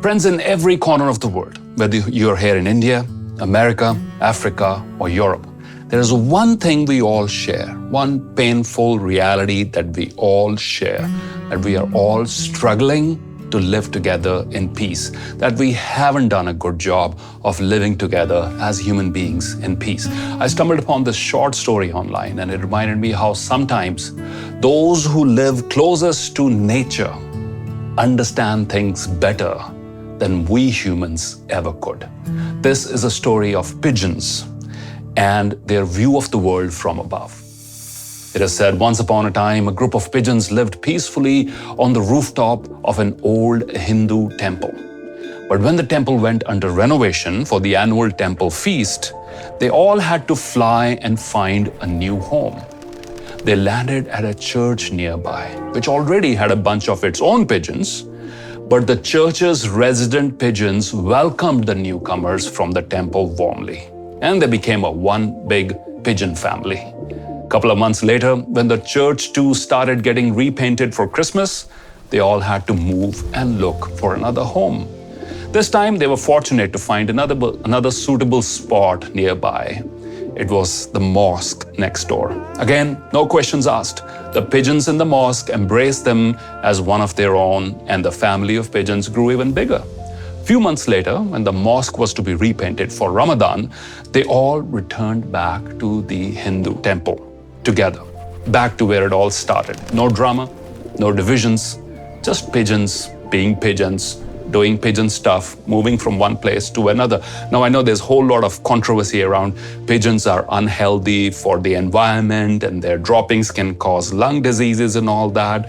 Friends, in every corner of the world, whether you're here in India, America, Africa, or Europe, there is one thing we all share, one painful reality that we all share, that we are all struggling to live together in peace, that we haven't done a good job of living together as human beings in peace. I stumbled upon this short story online, and it reminded me how sometimes those who live closest to nature understand things better than we humans ever could. This is a story of pigeons and their view of the world from above. It is said once upon a time, a group of pigeons lived peacefully on the rooftop of an old Hindu temple. But when the temple went under renovation for the annual temple feast, they all had to fly and find a new home. They landed at a church nearby, which already had a bunch of its own pigeons, but the church's resident pigeons welcomed the newcomers from the temple warmly, and they became a one big pigeon family. A couple of months later, when the church too started getting repainted for Christmas, they all had to move and look for another home. This time, they were fortunate to find another suitable spot nearby. It was the mosque next door. Again, no questions asked. The pigeons in the mosque embraced them as one of their own, and the family of pigeons grew even bigger. Few months later, when the mosque was to be repainted for Ramadan, they all returned back to the Hindu temple together, back to where it all started. No drama, no divisions, just pigeons being pigeons, doing pigeon stuff, moving from one place to another. Now, I know there's a whole lot of controversy around pigeons are unhealthy for the environment and their droppings can cause lung diseases and all that.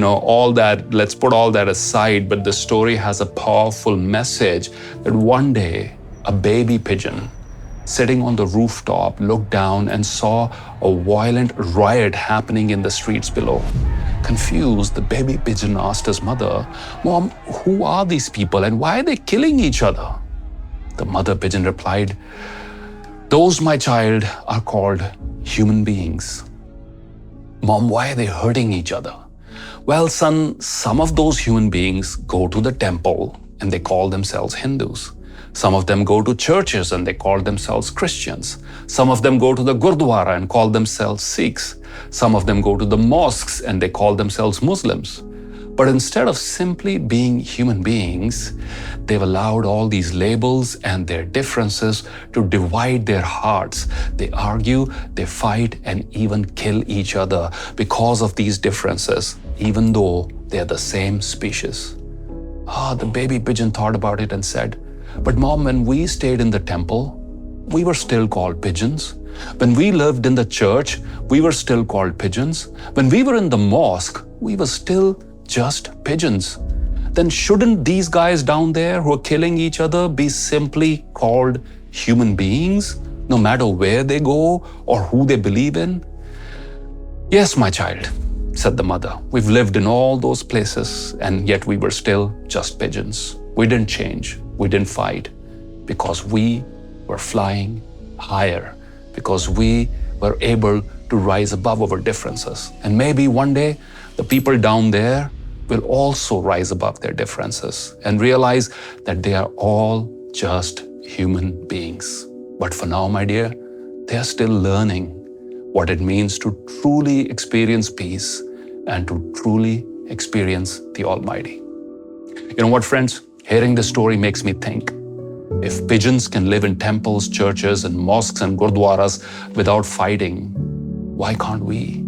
All that, let's put all that aside, but the story has a powerful message that one day a baby pigeon sitting on the rooftop looked down and saw a violent riot happening in the streets below. Confused, the baby pigeon asked his mother, "Mom, who are these people and why are they killing each other?" The mother pigeon replied, "Those, my child, are called human beings." "Mom, why are they hurting each other?" "Well, son, some of those human beings go to the temple and they call themselves Hindus. Some of them go to churches and they call themselves Christians. Some of them go to the Gurdwara and call themselves Sikhs. Some of them go to the mosques and they call themselves Muslims. But instead of simply being human beings, they've allowed all these labels and their differences to divide their hearts. They argue, they fight, and even kill each other because of these differences, even though they're the same species." The baby pigeon thought about it and said, "But Mom, when we stayed in the temple, we were still called pigeons. When we lived in the church, we were still called pigeons. When we were in the mosque, we were still just pigeons. Then shouldn't these guys down there who are killing each other be simply called human beings, no matter where they go or who they believe in?" "Yes, my child," said the mother. "We've lived in all those places, and yet we were still just pigeons. We didn't change. We didn't fight because we were flying higher, because we were able to rise above our differences. And maybe one day, the people down there will also rise above their differences and realize that they are all just human beings. But for now, my dear, they are still learning what it means to truly experience peace and to truly experience the Almighty." You know what, friends? Hearing this story makes me think, if pigeons can live in temples, churches, and mosques and gurdwaras without fighting, why can't we?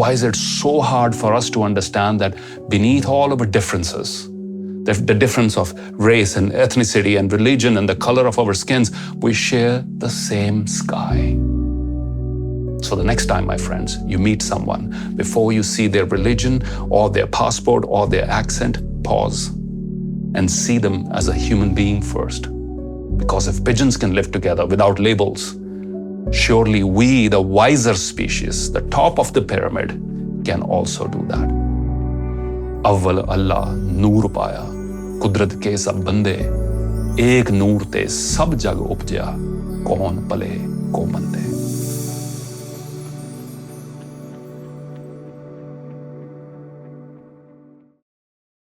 Why is it so hard for us to understand that beneath all our differences, the difference of race and ethnicity and religion and the color of our skins, we share the same sky? So the next time, my friends, you meet someone, before you see their religion or their passport or their accent, pause and see them as a human being first. Because if pigeons can live together without labels, surely we, the wiser species, the top of the pyramid, can also do that. Awwal Allah noor paya, kudrat ke sab bande, ek noor te sab jag upja, kaun pale ko mande.